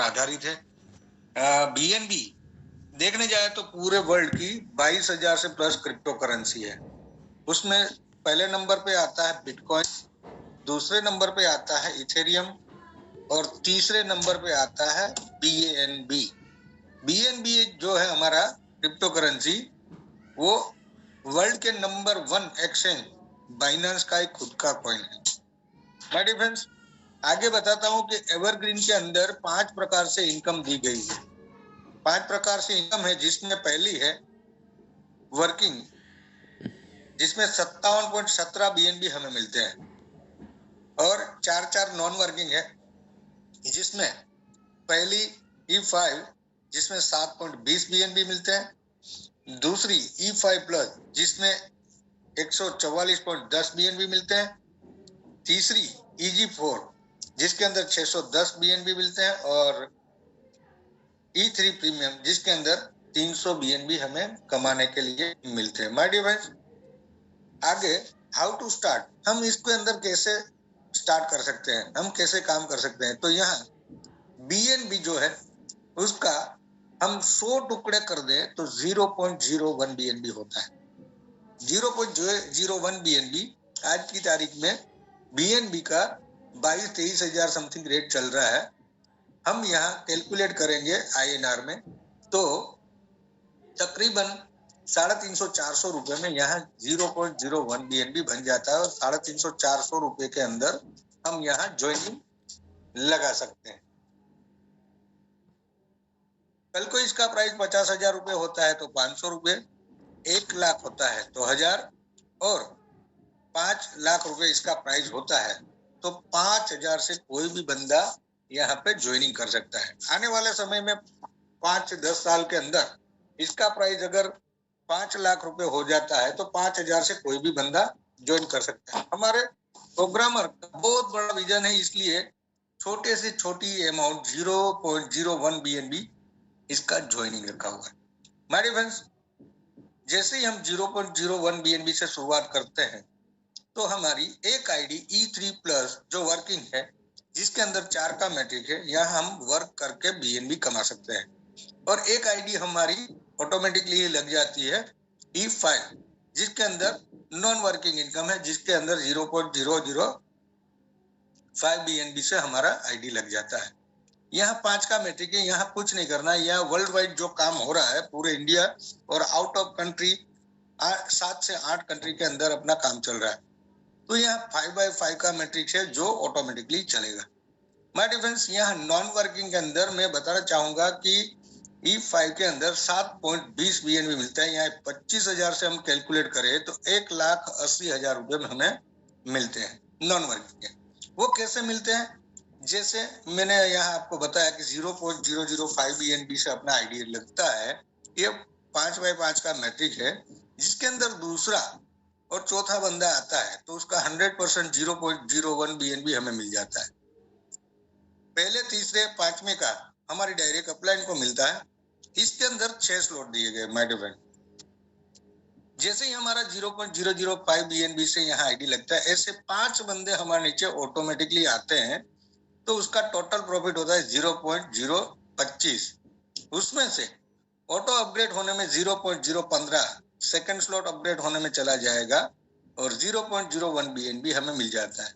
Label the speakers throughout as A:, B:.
A: आधारित है। BNB देखने जाए तो पूरे वर्ल्ड की 22,000 से प्लस क्रिप्टो करेंसी है। उसमें पहले नंबर पे आता है बिटकॉइन, दूसरे नंबर पे आता है इथेरियम और तीसरे नंबर पे आता है BNB। BNB जो है हमारा क्रिप्टो करेंसी, वो वर्ल्ड के नंबर 1 एक्सचेंज बाइनेंस का एक खुद का कॉइन है। माय डियर फ्रेंड्स, आगे बताता हूं कि एवरग्रीन के अंदर 5 प्रकार से इनकम दी गई है। 5 प्रकार से इनकम है, जिसमें पहली है वर्किंग, जिसमें 57.17 BNB हमें मिलते हैं, और 4 नॉन वर्किंग है, जिसमें पहली E5 जिसमें 7.20 BNB मिलते हैं, दूसरी E5 प्लस जिसमें 144.10 BNB मिलते हैं, तीसरी EG4 जिसके अंदर 610 BNB मिलते हैं, और E3 प्रीमियम जिसके अंदर 300 BNB हमें कमाने के लिए मिलते हैं। माय डियर फ्रेंड्स, आगे हाउ टू स्टार्ट, हम इसके अंदर कैसे स्टार्ट कर सकते हैं, हम कैसे काम कर सकते हैं। तो यहाँ BNB जो है उसका हम 100 टुकड़े कर दें तो 0.01 BNB होता है। 0.01 BNB आज की तारीख में BNB का 22-23 हजार समथिंग रेट चल रहा है। हम यहाँ कैलकुलेट करेंगे INR में तो तकरीबन 350-400 रुपए में यहाँ 0.01 BNB बन जाता है, और 350-400 रुपए के अंदर हम यहाँ ज्वाइनिंग लगा सकते हैं। कल को इसका प्राइस 50,000 रुपए होता है तो 500 रुपए, 1 लाख होता है तो 1000, और 5 लाख रुपए इसका प्राइस होता है तो 5,000 से कोई भी बंदा यहाँ पे ज्वाइनिंग कर सकता है। आने वाले समय में 5-10 साल के अंदर इसका प्राइस अगर 5 लाख रुपए हो जाता है तो 5,000 से कोई भी बंदा ज्वाइन कर सकता है। हमारे प्रोग्रामर का बहुत बड़ा विजन है, इसलिए छोटे से छोटी अमाउंट 0.01 BNB इसका ज्वाइनिंग रखा हुआ है। माय डियर फ्रेंड्स, जैसे ही हम 0.01 BNB से शुरुआत करते हैं तो हमारी एक आईडी E3 प्लस जो वर्किंग है, जिसके अंदर 4 का मैट्रिक है, यहाँ हम वर्क करके BNB कमा सकते हैं, और एक आईडी हमारी ऑटोमेटिकली लग जाती है E5 जिसके अंदर नॉन वर्किंग इनकम है, जिसके अंदर 0.005 BNB से हमारा आईडी लग जाता है। यहाँ 5 का मैट्रिक है, यहाँ कुछ नहीं करना है। यहाँ वर्ल्ड वाइड जो काम हो रहा है पूरे इंडिया और आउट ऑफ कंट्री 7 से 8 कंट्री के अंदर अपना काम चल रहा है, तो यहाँ 5/5 का मैट्रिक्स है जो ऑटोमेटिकली चलेगा। माय डियर फ्रेंड्स, यहाँ नॉन वर्किंग के अंदर मैं बताना चाहूंगा कि E5 के अंदर 7.20 BNB मिलता है। यहाँ 25,000 से हम कैलकुलेट करें तो 1,80,000 रुपए में हमें मिलते हैं नॉन वर्किंग के। वो कैसे मिलते हैं, जैसे मैंने यहाँ आपको बताया कि 0.005 BNB से अपना आईडी लगता है। ये 5/5 का मैट्रिक है, जिसके अंदर दूसरा और चौथा बंदा आता है तो उसका 100% 0.01 BNB हमें मिल जाता है। पहले, तीसरे, पांचवें का हमारी डायरेक्ट अपलाइन को मिलता है। इसके अंदर 6 स्लॉट दिए गए। माय डियर फ्रेंड, जैसे ही हमारा 0.005 BNB से यहाँ आईडी लगता है, ऐसे 5 बंदे हमारे नीचे ऑटोमेटिकली आते हैं तो उसका टोटल प्रॉफिट होता है 0.025। उसमें से ऑटो अपग्रेड होने में 0.015, सेकंड स्लॉट अपग्रेड होने में चला जाएगा और 0.01 BNB हमें मिल जाता है।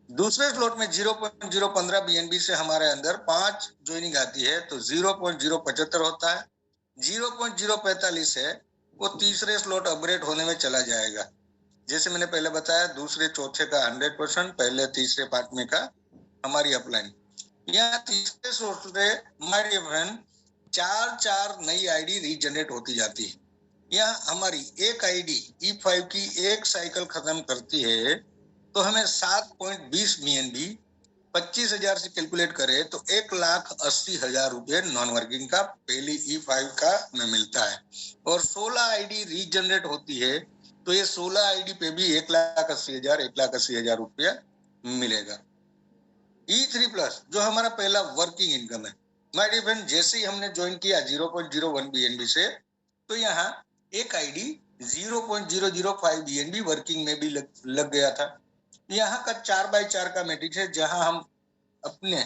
A: दूसरे स्लॉट में 0.015 BNB से हमारे अंदर 5 ज्वाइनिंग आती है तो 0.075 होता है। 0.045 है वो तीसरे स्लॉट अपग्रेड होने में चला जाएगा। जैसे मैंने पहले बताया, दूसरे चौथे का 100%, पहले तीसरे पांचवें का हमारी अपलाइन। यहाँ तीसरे स्लॉट से माय डियर फ्रेंड 4 नई आईडी रीजनरेट होती जाती है। यहाँ हमारी एक आईडी E5 की एक साइकिल खत्म करती है तो हमें 7.20 BNB 25,000 से कैलकुलेट करें तो 1,80,000 रुपए नॉन वर्किंग का पहली E5 का में मिलता है, और 16 आईडी रीजनरेट होती है तो ये 16 आईडी पे भी 1,80,000 रुपया मिलेगा। E3 प्लस जो हमारा पहला वर्किंग इनकम है। माय डियर फ्रेंड, जैसे ही हमने ज्वाइन किया 0.01 BNB से तो यहाँ एक आईडी 0.005 BNB वर्किंग में भी लग गया था। यहाँ का 4/4 का मैट्रिक्स है, जहां हम अपने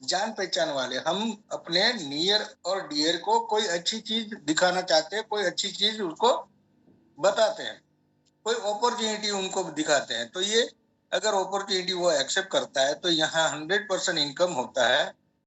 A: जान पहचान वाले, हम अपने नियर और डियर को कोई अच्छी चीज दिखाना चाहते हैं, कोई अच्छी चीज उसको बताते हैं, कोई अपॉर्चुनिटी उनको दिखाते हैं। तो ये अगर अपॉर्चुनिटी वो एक्सेप्ट करता है तो यहाँ 100% इनकम होता है।